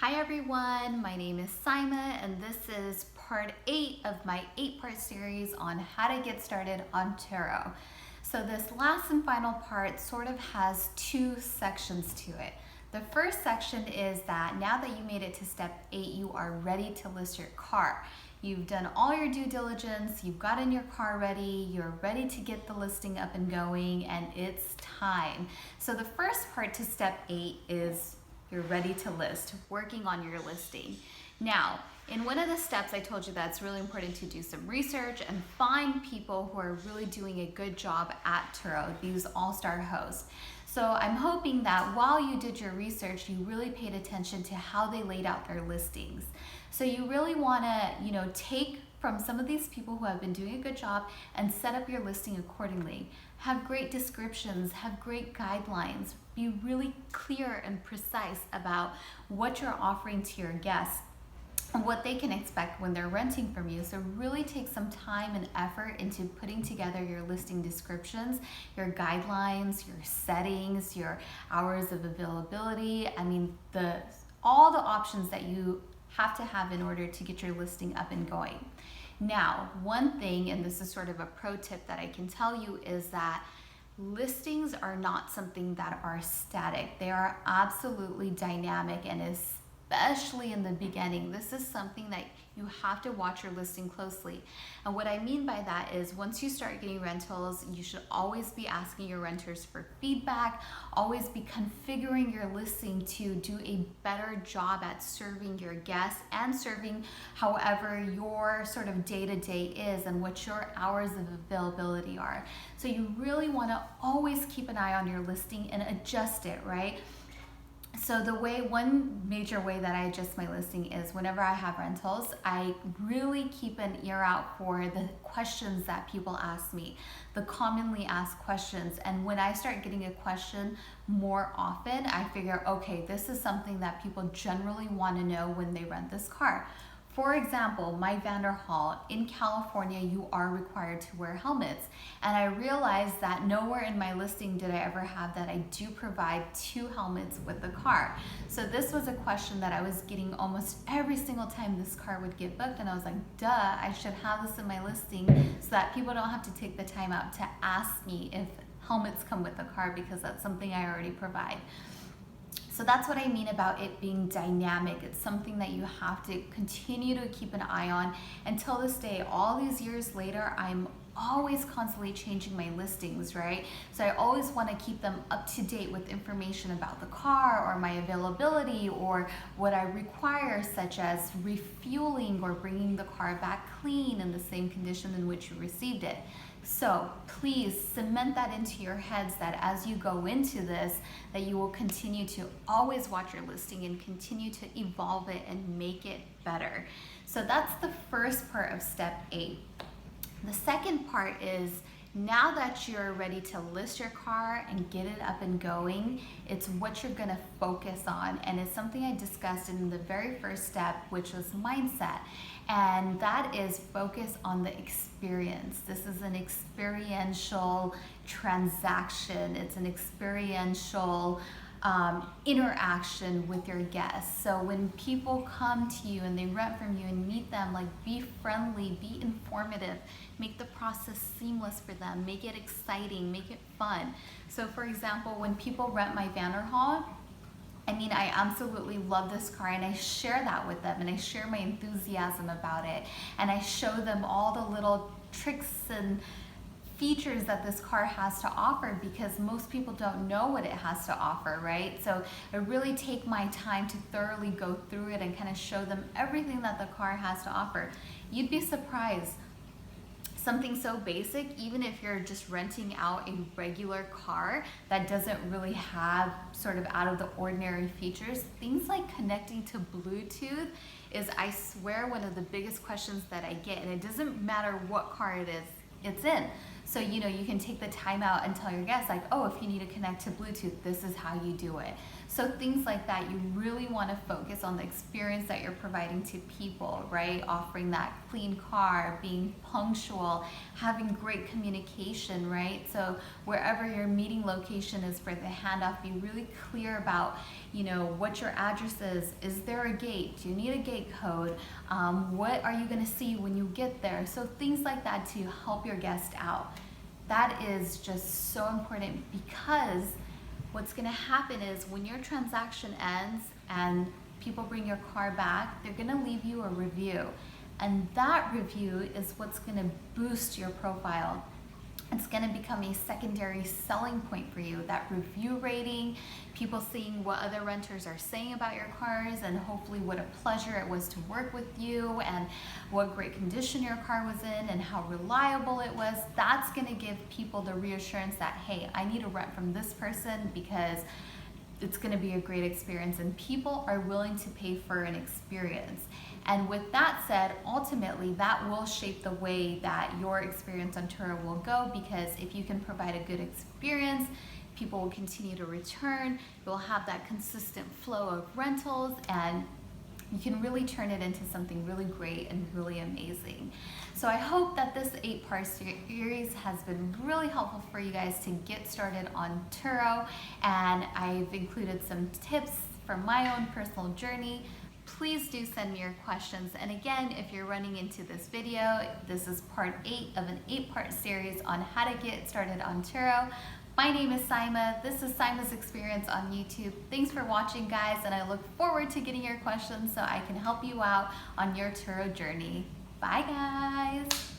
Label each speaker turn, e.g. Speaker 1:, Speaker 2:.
Speaker 1: Hi everyone, my name is Saimah and this is part 8 of my 8-part series on how to get started on Turo. So this last and final part sort of has two sections to it. The first section is that now that you made it to step 8, you are ready to list your car. You've done all your due diligence, you've gotten your car ready, you're ready to get the listing up and going, and it's time. So the first part to step 8 is you're ready to list, working on your listing. Now, in one of the steps I told you that it's really important to do some research and find people who are really doing a good job at Turo, these all-star hosts. So I'm hoping that while you did your research, you really paid attention to how they laid out their listings. So you really wanna, take from some of these people who have been doing a good job and set up your listing accordingly. Have great descriptions, have great guidelines, be really clear and precise about what you're offering to your guests and what they can expect when they're renting from you. So really take some time and effort into putting together your listing descriptions, your guidelines, your settings, your hours of availability. I mean, all the options that you have to have in order to get your listing up and going. Now, one thing, and this is sort of a pro tip that I can tell you, is that listings are not something that are static. They are absolutely dynamic, and especially in the beginning, this is something that you have to watch your listing closely. And what I mean by that is once you start getting rentals, you should always be asking your renters for feedback, always be configuring your listing to do a better job at serving your guests and serving however your sort of day-to-day is and what your hours of availability are. So you really want to always keep an eye on your listing and adjust it, right? So one major way that I adjust my listing is whenever I have rentals, I really keep an ear out for the questions that people ask me, the commonly asked questions. And when I start getting a question more often, I figure, okay, this is something that people generally want to know when they rent this car. For example, my Vanderhaul, in California, you are required to wear helmets. And I realized that nowhere in my listing did I ever have that I do provide 2 helmets with the car. So this was a question that I was getting almost every single time this car would get booked. And I was like, duh, I should have this in my listing so that people don't have to take the time out to ask me if helmets come with the car, because that's something I already provide. So that's what I mean about it being dynamic. It's something that you have to continue to keep an eye on. Until this day, all these years later, I'm always constantly changing my listings, right? So I always want to keep them up to date with information about the car or my availability or what I require, such as refueling or bringing the car back clean in the same condition in which you received it. So please cement that into your heads that as you go into this, that you will continue to always watch your listing and continue to evolve it and make it better. So that's the first part of step 8. The second part is, now that you're ready to list your car and get it up and going, it's what you're gonna focus on. And it's something I discussed in the very first step, which was mindset. And that is focus on the experience. This is an experiential transaction. It's an experiential interaction with your guests. So when people come to you and they rent from you and meet them, like, be friendly, be informative, make the process seamless for them, make it exciting, make it fun. So for example, when people rent my Vanderhaul, I absolutely love this car, and I share that with them, and I share my enthusiasm about it, and I show them all the little tricks and features that this car has to offer, because most people don't know what it has to offer, right? So I really take my time to thoroughly go through it and kind of show them everything that the car has to offer. You'd be surprised. Something so basic, even if you're just renting out a regular car that doesn't really have sort of out of the ordinary features, things like connecting to Bluetooth is, I swear, one of the biggest questions that I get, and it doesn't matter what car it is it's in. So you can take the time out and tell your guests, like, oh, if you need to connect to Bluetooth, this is how you do it. So things like that, you really want to focus on the experience that you're providing to people, right? Offering that clean car, being punctual, having great communication, right? So wherever your meeting location is for the handoff, be really clear about, you know, what your address is. Is there a gate? Do you need a gate code? What are you going to see when you get there? So things like that to help your guest out. That is just so important, because what's going to happen is when your transaction ends and people bring your car back, they're going to leave you a review. And that review is what's going to boost your profile. It's going to become a secondary selling point for you. That review rating, people seeing what other renters are saying about your cars, and hopefully what a pleasure it was to work with you, and what great condition your car was in, and how reliable it was. That's going to give people the reassurance that, hey, I need to rent from this person because it's going to be a great experience, and people are willing to pay for an experience. And with that said, ultimately that will shape the way that your experience on Turo will go, because if you can provide a good experience, people will continue to return. You'll have that consistent flow of rentals, and you can really turn it into something really great and really amazing. So I hope that this 8-part series has been really helpful for you guys to get started on Turo, and I've included some tips from my own personal journey. Please do send me your questions. And again, if you're running into this video, this is part 8 of an 8-part series on how to get started on Turo. My name is Saimah. This is Saimah's Experience on YouTube. Thanks for watching, guys, and I look forward to getting your questions so I can help you out on your Turo journey. Bye, guys.